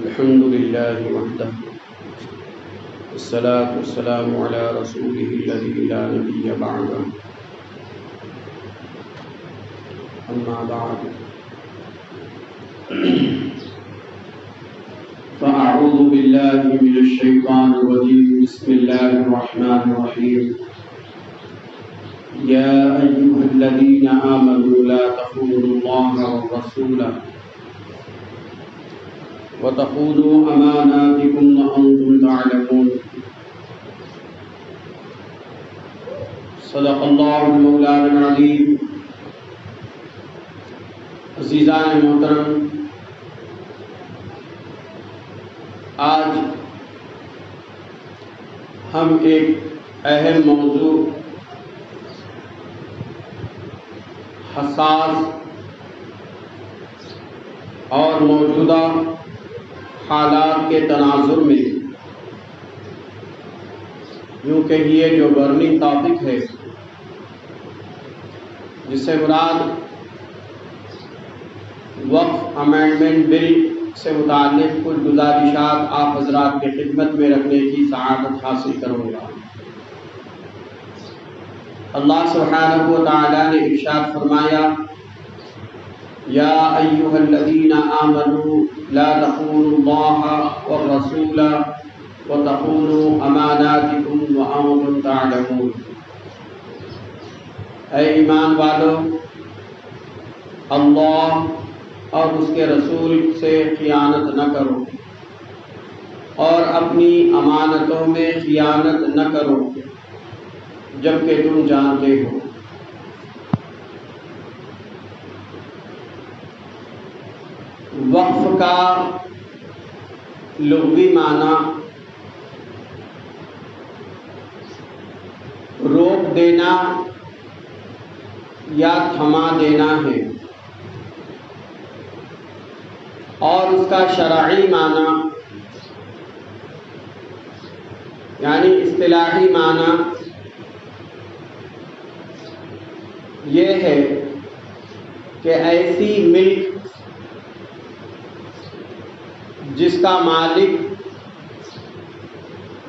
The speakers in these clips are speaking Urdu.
الحمد لله وحده والصلاة والسلام على رسوله الذي لا نبي بعده أما بعد فأعوذ بالله من الشيطان الرجيم بسم الله الرحمن الرحيم يا أيها الذين آمنوا لا تخونوا الله والرسول وتخونوا أماناتكم وأنتم تعلمون صدق الله المولانا العظيم. عزیزان محترم، آج ہم ایک اہم موضوع، حساس اور موجودہ حالات کے تناظر میں، یوں کہیے جو برننگ ٹاپک ہے، جس سے مراد وقف امینڈمنٹ بل سے متعلق کچھ گزارشات آپ حضرات کی خدمت میں رکھنے کی سعادت حاصل کروں گا۔ اللہ سبحانہ و تعالیٰ نے ارشاد فرمایا: یا ایھا الذین آمنوا لا تخونوا اللہ والرسول وتخونوا اماناتکم وانتم تعلمون۔ اے ایمان والو، اللہ اور اس کے رسول سے خیانت نہ کرو اور اپنی امانتوں میں خیانت نہ کرو جبکہ تم جانتے ہو۔ وقف کا لغوی معنی روک دینا یا تھما دینا ہے، اور اس کا شرعی معنی یعنی اصطلاحی معنی یہ ہے کہ ایسی ملک جس کا مالک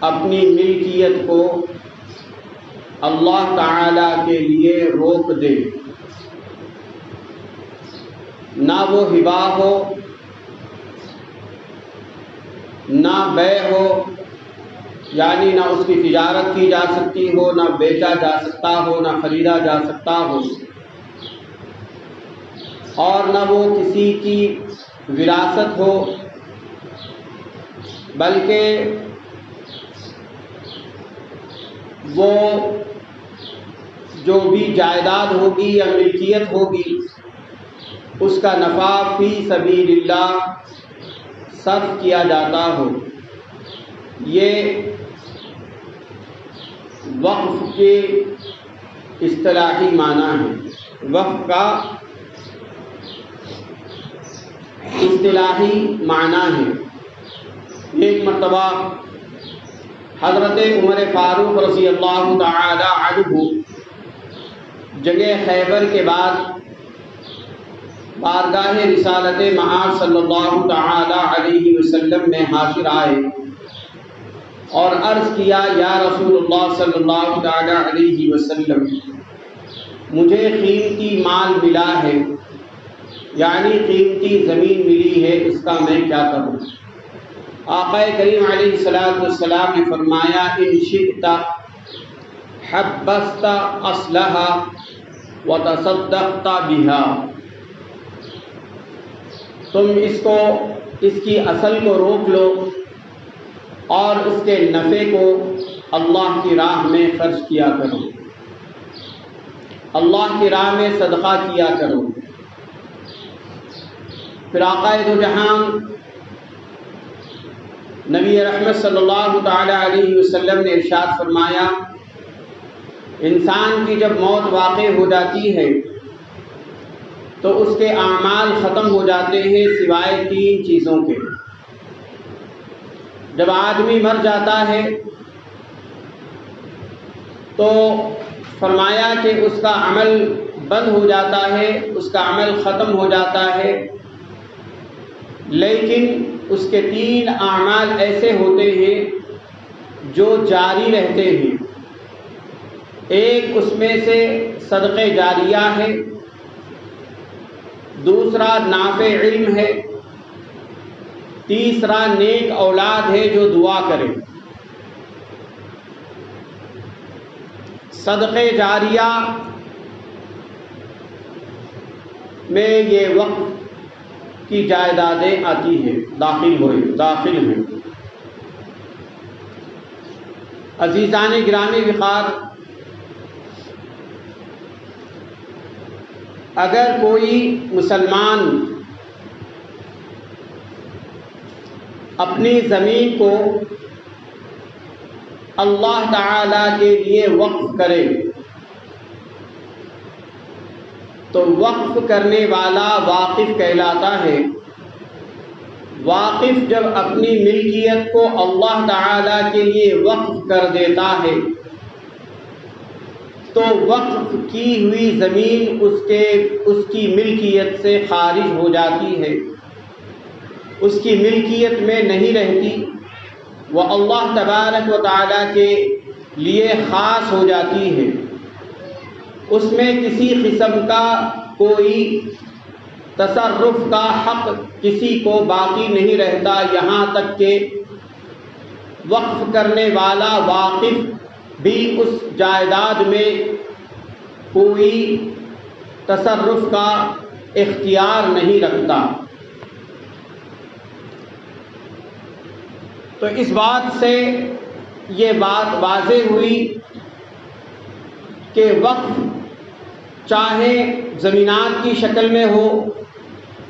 اپنی ملکیت کو اللہ تعالی کے لیے روک دے، نہ وہ ہبہ ہو، نہ بیع ہو، یعنی نہ اس کی تجارت کی جا سکتی ہو، نہ بیچا جا سکتا ہو، نہ خریدا جا سکتا ہو، اور نہ وہ کسی کی وراثت ہو، بلکہ وہ جو بھی جائیداد ہوگی یا ملکیت ہوگی اس کا نفع فی سبیل اللہ صرف کیا جاتا ہو۔ یہ وقف کے اصطلاحی معنی ہے۔ وقف کا اصطلاحی معنی ہے۔ ایک مرتبہ حضرت عمر فاروق رضی اللہ تعالی عنہ جنگ خیبر کے بعد بارگاہ رسالت مآب صلی اللہ تعالی علیہ وسلم میں حاضر آئے اور عرض کیا: یا رسول اللہ صلی اللہ تعالی علیہ وسلم، مجھے قیمتی مال ملا ہے، یعنی قیمتی زمین ملی ہے، اس کا میں کیا کروں؟ آقا کریم علیہ السلام نے فرمایا: ان شئت حبست اصلها وتصدقت بها، تم اس کی اصل کو روک لو اور اس کے نفع کو اللہ کی راہ میں خرچ کیا کرو، اللہ کی راہ میں صدقہ کیا کرو۔ پھر آقا دو جہاں نبی رحمت صلی اللہ تعالی علیہ وسلم نے ارشاد فرمایا: انسان کی جب موت واقع ہو جاتی ہے تو اس کے اعمال ختم ہو جاتے ہیں سوائے 3 چیزوں کے۔ جب آدمی مر جاتا ہے تو فرمایا کہ اس کا عمل بند ہو جاتا ہے، اس کا عمل ختم ہو جاتا ہے، لیکن اس کے 3 اعمال ایسے ہوتے ہیں جو جاری رہتے ہیں۔ ایک اس میں سے صدقہ جاریہ ہے، دوسرا نافع علم ہے، تیسرا نیک اولاد ہے جو دعا کرے۔ صدقہ جاریہ میں یہ وقف کی جائیدادیں آتی ہیں، داخل ہیں۔ عزیزان گرامی وقار، اگر کوئی مسلمان اپنی زمین کو اللہ تعالی کے لیے وقف کرے تو وقف کرنے والا واقف کہلاتا ہے۔ واقف جب اپنی ملکیت کو اللہ تعالی کے لیے وقف کر دیتا ہے تو وقف کی ہوئی زمین اس کی ملکیت سے خارج ہو جاتی ہے، اس کی ملکیت میں نہیں رہتی، وہ اللہ تبارک و تعالی کے لیے خاص ہو جاتی ہے۔ اس میں کسی قسم کا کوئی تصرف کا حق کسی کو باقی نہیں رہتا، یہاں تک کہ وقف کرنے والا واقف بھی اس جائیداد میں کوئی تصرف کا اختیار نہیں رکھتا۔ تو اس بات سے یہ بات واضح ہوئی کہ وقف چاہے زمینات کی شکل میں ہو،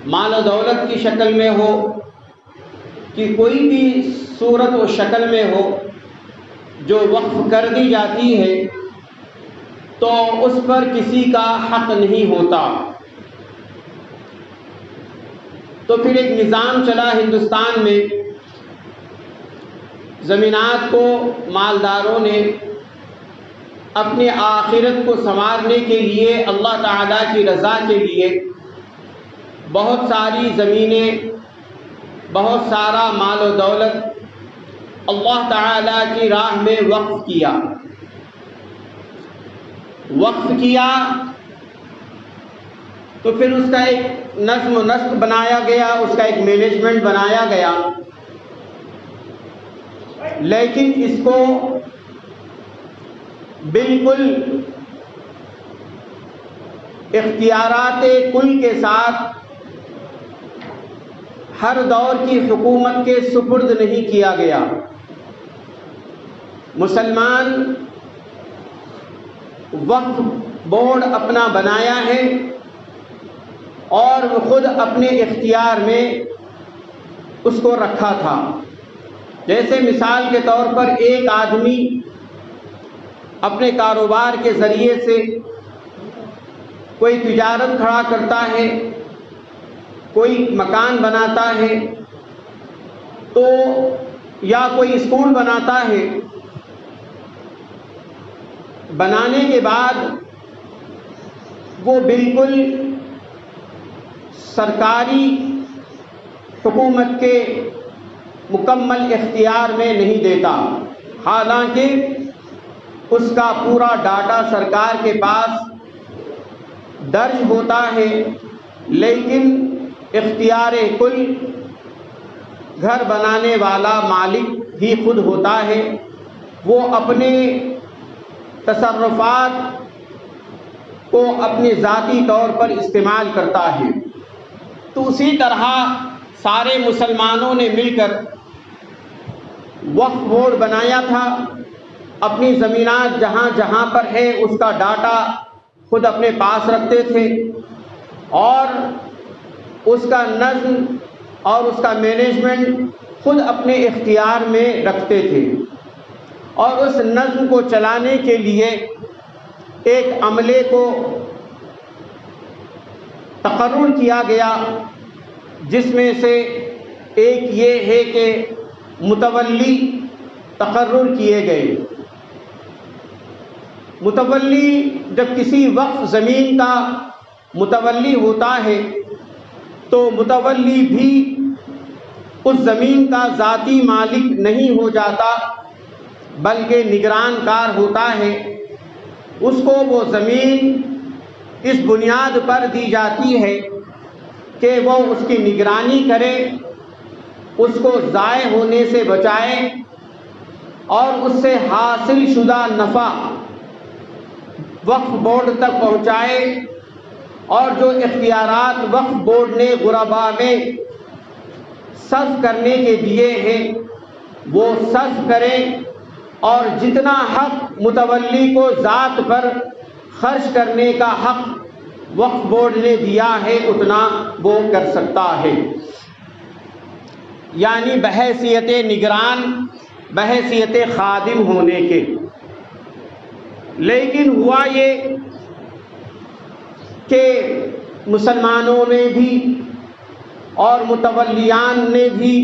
مال و دولت کی شکل میں ہو، کہ کوئی بھی صورت و شکل میں ہو، جو وقف کر دی جاتی ہے تو اس پر کسی کا حق نہیں ہوتا۔ تو پھر ایک نظام چلا ہندوستان میں، زمینات کو مالداروں نے اپنی آخرت کو سنوارنے کے لیے، اللہ تعالیٰ کی رضا کے لیے بہت ساری زمینیں، بہت سارا مال و دولت اللہ تعالیٰ کی راہ میں وقف کیا۔ تو پھر اس کا ایک نظم و نسق بنایا گیا، اس کا ایک مینجمنٹ بنایا گیا، لیکن اس کو بالکل اختیارات کل کے ساتھ ہر دور کی حکومت کے سپرد نہیں کیا گیا۔ مسلمان وقف بورڈ اپنا بنایا ہے اور وہ خود اپنے اختیار میں اس کو رکھا تھا۔ جیسے مثال کے طور پر ایک آدمی اپنے کاروبار کے ذریعے سے کوئی تجارت کھڑا کرتا ہے، کوئی مکان بناتا ہے تو یا کوئی اسکول بناتا ہے، بنانے کے بعد وہ بالکل سرکاری حکومت کے مکمل اختیار میں نہیں دیتا، حالانکہ اس کا پورا ڈاٹا سرکار کے پاس درج ہوتا ہے، لیکن اختیار کل گھر بنانے والا مالک ہی خود ہوتا ہے۔ وہ اپنے تصرفات کو اپنے ذاتی طور پر استعمال کرتا ہے۔ تو اسی طرح سارے مسلمانوں نے مل کر وقف بورڈ بنایا تھا، اپنی زمینات جہاں جہاں پر ہے اس کا ڈاٹا خود اپنے پاس رکھتے تھے اور اس کا نظم اور اس کا مینجمنٹ خود اپنے اختیار میں رکھتے تھے، اور اس نظم کو چلانے کے لیے ایک عملے کو تقرر کیا گیا، جس میں سے ایک یہ ہے کہ متولی تقرر کیے گئے۔ متولی جب کسی وقف زمین کا متولی ہوتا ہے تو متولی بھی اس زمین کا ذاتی مالک نہیں ہو جاتا بلکہ نگران کار ہوتا ہے۔ اس کو وہ زمین اس بنیاد پر دی جاتی ہے کہ وہ اس کی نگرانی کرے، اس کو ضائع ہونے سے بچائے اور اس سے حاصل شدہ نفع وقف بورڈ تک پہنچائے، اور جو اختیارات وقف بورڈ نے غرباء میں صرف کرنے کے دیے ہیں وہ صرف کرے، اور جتنا حق متولی کو ذات پر خرچ کرنے کا حق وقف بورڈ نے دیا ہے اتنا وہ کر سکتا ہے، یعنی بحیثیت نگران، بحیثیت خادم ہونے کے۔ لیکن ہوا یہ کہ مسلمانوں نے بھی اور متولیان نے بھی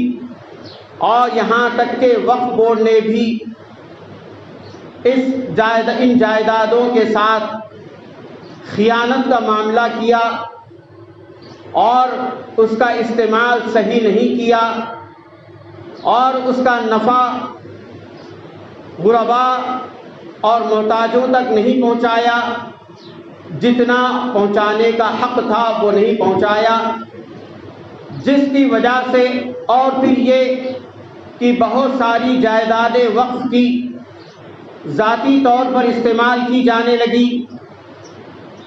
اور یہاں تک کہ وقف بورڈ نے بھی ان جائیدادوں کے ساتھ خیانت کا معاملہ کیا اور اس کا استعمال صحیح نہیں کیا، اور اس کا نفع غرباء اور محتاجوں تک نہیں پہنچایا، جتنا پہنچانے کا حق تھا وہ نہیں پہنچایا، جس کی وجہ سے اور پھر یہ کہ بہت ساری جائیدادیں وقف کی ذاتی طور پر استعمال کی جانے لگی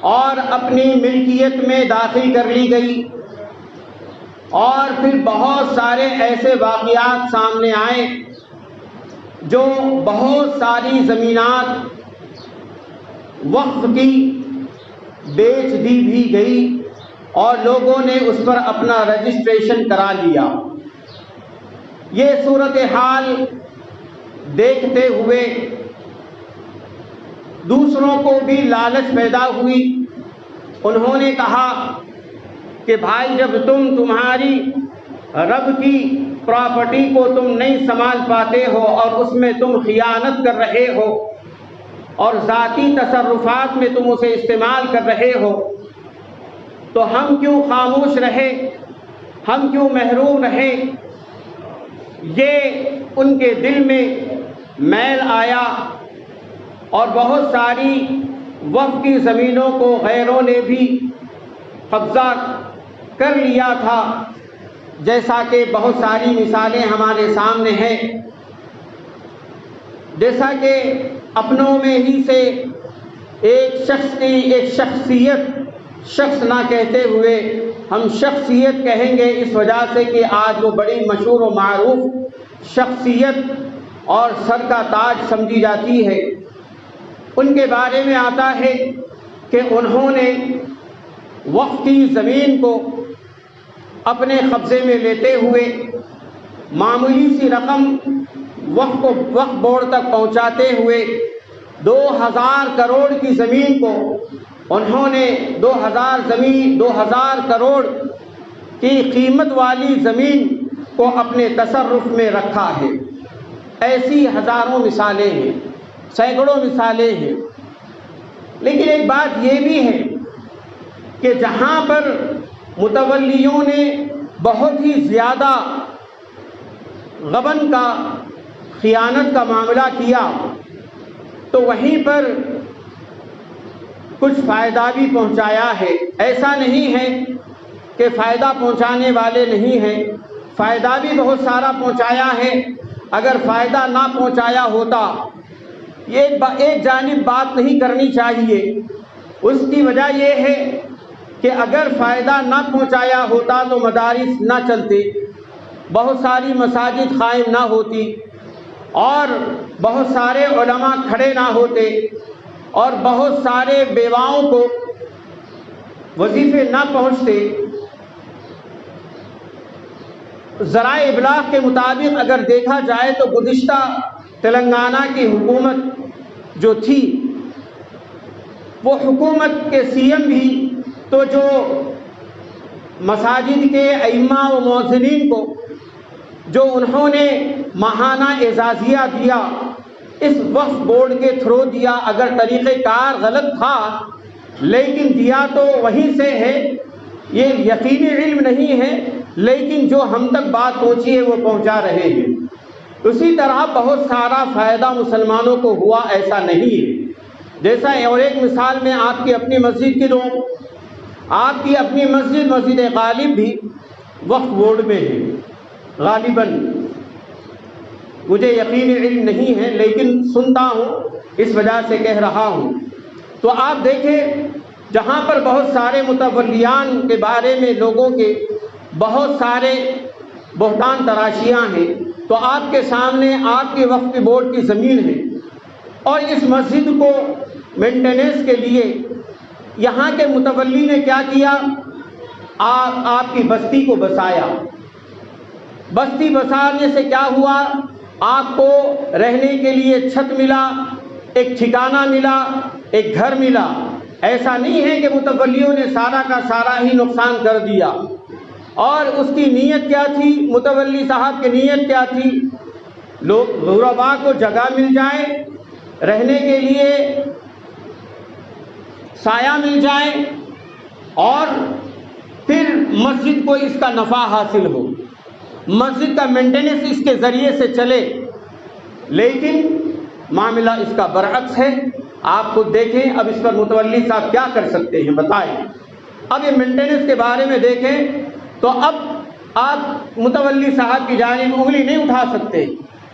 اور اپنی ملکیت میں داخل کر لی گئی، اور پھر بہت سارے ایسے واقعات سامنے آئے جو بہت ساری زمینات وقف کی بیچ دی بھی گئی اور لوگوں نے اس پر اپنا رجسٹریشن کرا لیا۔ یہ صورتحال دیکھتے ہوئے دوسروں کو بھی لالچ پیدا ہوئی، انہوں نے کہا کہ بھائی جب تمہاری رب کی پراپرٹی کو تم نہیں سنبھال پاتے ہو اور اس میں تم خیانت کر رہے ہو اور ذاتی تصرفات میں تم اسے استعمال کر رہے ہو تو ہم کیوں خاموش رہے، ہم کیوں محروم رہے؟ یہ ان کے دل میں میل آیا اور بہت ساری وقف کی زمینوں کو غیروں نے بھی قبضہ کر لیا تھا، جیسا کہ بہت ساری مثالیں ہمارے سامنے ہیں۔ جیسا کہ اپنوں میں ہی سے ایک شخص کی ایک شخص نہ کہتے ہوئے ہم شخصیت کہیں گے، اس وجہ سے کہ آج وہ بڑی مشہور و معروف شخصیت اور سر کا تاج سمجھی جاتی ہے۔ ان کے بارے میں آتا ہے کہ انہوں نے وقف کی زمین کو اپنے قبضے میں لیتے ہوئے معمولی سی رقم وقف بورڈ تک پہنچاتے ہوئے 2000 کروڑ کی زمین کو انہوں نے 2000 کروڑ کی قیمت والی زمین کو اپنے تصرف میں رکھا ہے۔ ایسی ہزاروں مثالیں ہیں، سینکڑوں مثالیں ہیں۔ لیکن ایک بات یہ بھی ہے کہ جہاں پر متولیوں نے بہت ہی زیادہ غبن کا، خیانت کا معاملہ کیا تو وہیں پر کچھ فائدہ بھی پہنچایا ہے۔ ایسا نہیں ہے کہ فائدہ پہنچانے والے نہیں ہیں، فائدہ بھی بہت سارا پہنچایا ہے۔ اگر فائدہ نہ پہنچایا ہوتا، یہ ایک جانب بات نہیں کرنی چاہیے، اس کی وجہ یہ ہے کہ اگر فائدہ نہ پہنچایا ہوتا تو مدارس نہ چلتے، بہت ساری مساجد قائم نہ ہوتی اور بہت سارے علماء کھڑے نہ ہوتے اور بہت سارے بیواؤں کو وظیفے نہ پہنچتے۔ ذرائع ابلاغ کے مطابق اگر دیکھا جائے تو گزشتہ تلنگانہ کی حکومت جو تھی وہ حکومت کے سی ایم بھی تو جو مساجد کے ائمہ و مؤذنین کو جو انہوں نے ماہانہ اعزازیہ دیا اس وقف بورڈ کے تھرو دیا، اگر طریقہ کار غلط تھا لیکن دیا تو وہیں سے ہے، یہ یقینی علم نہیں ہے، لیکن جو ہم تک بات پہنچی ہے وہ پہنچا رہے ہیں۔ اسی طرح بہت سارا فائدہ مسلمانوں کو ہوا، ایسا نہیں ہے۔ جیسا اور ایک مثال میں آپ کی اپنی مسجد کی دوں، آپ کی اپنی مسجد مسجد غالب بھی وقف بورڈ میں ہے غالباً، مجھے یقینی علم نہیں ہے لیکن سنتا ہوں، اس وجہ سے کہہ رہا ہوں۔ تو آپ دیکھیں جہاں پر بہت سارے متولیان کے بارے میں لوگوں کے بہت سارے بہتان تراشیاں ہیں، تو آپ کے سامنے آپ کی وقف بورڈ کی زمین ہے اور اس مسجد کو مینٹیننس کے لیے یہاں کے متولی نے کیا کیا، آپ کی بستی کو بسایا۔ بستی بسانے سے کیا ہوا، آپ کو رہنے کے لیے چھت ملا، ایک ٹھکانہ ملا، ایک گھر ملا۔ ایسا نہیں ہے کہ متولیوں نے سارا کا سارا ہی نقصان کر دیا۔ اور اس کی نیت کیا تھی، متولی صاحب کی نیت کیا تھی، لوگ غرباء کو جگہ مل جائے، رہنے کے لیے سایہ مل جائے، اور پھر مسجد کو اس کا نفع حاصل ہو، مسجد کا مینٹیننس اس کے ذریعے سے چلے۔ لیکن معاملہ اس کا برعکس ہے۔ آپ خود دیکھیں اب اس پر متولی صاحب کیا کر سکتے ہیں بتائیں۔ اب یہ مینٹیننس کے بارے میں دیکھیں تو اب آپ متولی صاحب کی جانب انگلی نہیں اٹھا سکتے،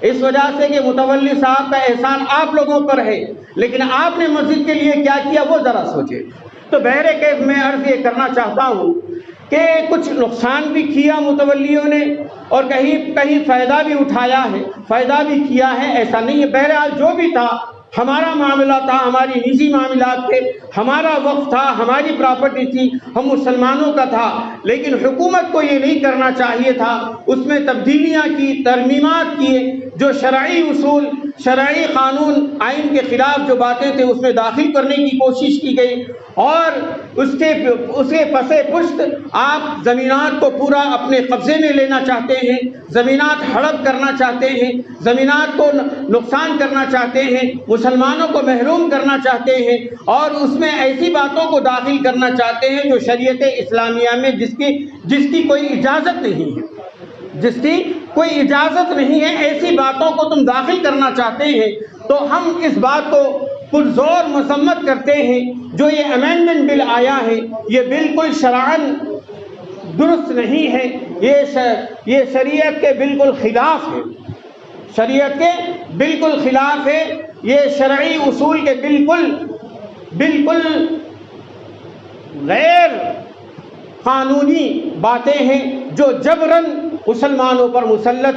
اس وجہ سے کہ متولی صاحب کا احسان آپ لوگوں پر ہے، لیکن آپ نے مسجد کے لیے کیا کیا وہ ذرا سوچیں۔ تو بہرکیف میں عرض یہ کرنا چاہتا ہوں کہ کچھ نقصان بھی کیا متولیوں نے اور کہیں فائدہ بھی اٹھایا ہے، فائدہ بھی کیا ہے، ایسا نہیں ہے۔ بہرحال جو بھی تھا، ہمارا معاملہ تھا، ہماری نجی معاملات تھے، ہمارا وقف تھا، ہماری پراپرٹی تھی، ہم مسلمانوں کا تھا، لیکن حکومت کو یہ نہیں کرنا چاہیے تھا۔ اس میں تبدیلیاں کی، ترمیمات کیے، جو شرعی اصول، شرعی قانون، آئین کے خلاف جو باتیں تھے اس میں داخل کرنے کی کوشش کی گئی، اور اس کے پس پشت آپ زمینات کو پورا اپنے قبضے میں لینا چاہتے ہیں، زمینات ہڑپ کرنا چاہتے ہیں، زمینات کو نقصان کرنا چاہتے ہیں، مسلمانوں کو محروم کرنا چاہتے ہیں، اور اس میں ایسی باتوں کو داخل کرنا چاہتے ہیں جو شریعت اسلامیہ میں جس کی کوئی اجازت نہیں ہے، جس کی کوئی اجازت نہیں ہے، ایسی باتوں کو تم داخل کرنا چاہتے ہیں۔ تو ہم اس بات کو پرزور مذمت کرتے ہیں، جو یہ امینڈمنٹ بل آیا ہے یہ بالکل شرعاً درست نہیں ہے، یہ شریعت کے بالکل خلاف ہے، شریعت کے بالکل خلاف ہے، یہ شرعی اصول کے بالکل غیر قانونی باتیں ہیں جو جبراً مسلمانوں پر مسلط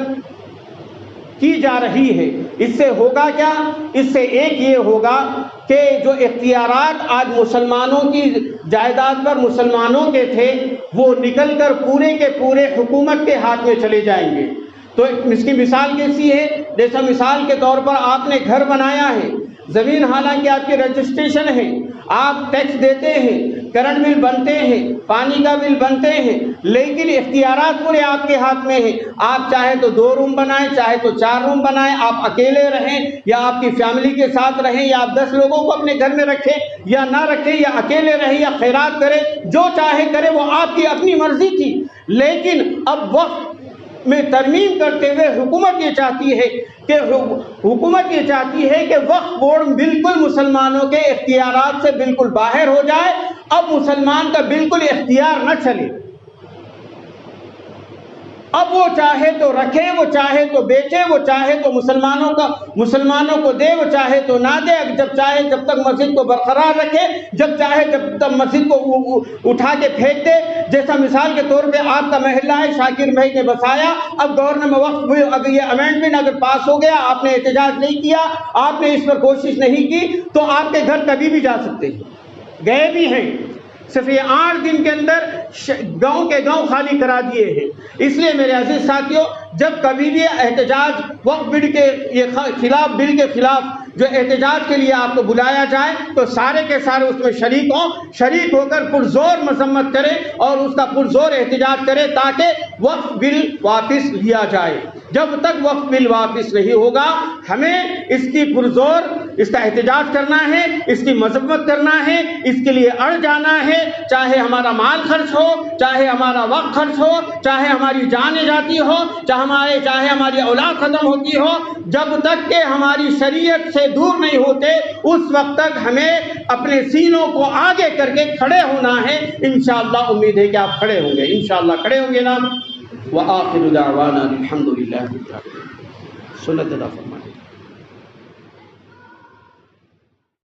کی جا رہی ہے۔ اس سے ہوگا کیا؟ اس سے ایک یہ ہوگا کہ جو اختیارات آج مسلمانوں کی جائیداد پر مسلمانوں کے تھے وہ نکل کر پورے کے پورے حکومت کے ہاتھ میں چلے جائیں گے۔ تو اس کی مثال کیسی ہے؟ جیسا مثال کے طور پر آپ نے گھر بنایا ہے، زمین حالانکہ آپ کی رجسٹریشن ہے، آپ ٹیکس دیتے ہیں، کرنٹ بل بنتے ہیں، پانی کا بل بنتے ہیں، لیکن اختیارات پورے آپ کے ہاتھ میں ہیں۔ آپ چاہے تو 2 روم بنائیں، چاہے تو 4 روم بنائیں، آپ اکیلے رہیں یا آپ کی فیملی کے ساتھ رہیں، یا آپ 10 لوگوں کو اپنے گھر میں رکھیں یا نہ رکھیں، یا اکیلے رہیں یا خیرات کریں، جو چاہے کرے، وہ آپ کی اپنی مرضی تھی۔ لیکن اب وقت میں ترمیم کرتے ہوئے حکومت یہ چاہتی ہے کہ وقف بورڈ بالکل مسلمانوں کے اختیارات سے بالکل باہر ہو جائے، اب مسلمان کا بالکل اختیار نہ چلے، اب وہ چاہے تو رکھے، وہ چاہے تو بیچے، وہ چاہے تو مسلمانوں کو دے، وہ چاہے تو نہ دے، جب چاہے جب تک مسجد کو برقرار رکھے، جب چاہے جب تک مسجد کو اٹھا کے پھینک دے۔ جیسا مثال کے طور پہ آپ کا محلہ ہے، شاکر بھائی نے بسایا، اب گورنر میں وقت ہوئے، اگر یہ امینڈمنٹ اگر پاس ہو گیا، آپ نے احتجاج نہیں کیا، آپ نے اس پر کوشش نہیں کی، تو آپ کے گھر کبھی بھی جا سکتے ہیں، گئے بھی ہیں، صرف یہ 8 دن کے اندر گاؤں کے گاؤں خالی کرا دیے ہیں۔ اس لیے میرے عزیز ساتھیوں، جب کبھی بھی احتجاج وقف بل کے بل کے خلاف جو احتجاج کے لیے آپ کو بلایا جائے تو سارے کے سارے اس میں شریک ہو کر پرزور مذمت کریں اور اس کا پرزور احتجاج کریں تاکہ وقف بل واپس لیا جائے۔ جب تک وقف بل واپس نہیں ہوگا ہمیں اس کی پرزور اس کا احتجاج کرنا ہے، اس کی مذمت کرنا ہے، اس کے لیے اڑ جانا ہے، چاہے ہمارا مال خرچ ہو، چاہے ہمارا وقت خرچ ہو، چاہے ہماری جانیں جاتی ہو، چاہے ہماری اولاد ختم ہوتی ہو، جب تک کہ ہماری شریعت سے دور نہیں ہوتے اس وقت تک ہمیں اپنے سینوں کو آگے کر کے کھڑے ہونا ہے۔ انشاءاللہ امید ہے کہ آپ کھڑے ہوں گے، انشاءاللہ کھڑے ہوں گے نا۔ وآخر دعوانا الحمدللہ، سنت ادا فرمائیں۔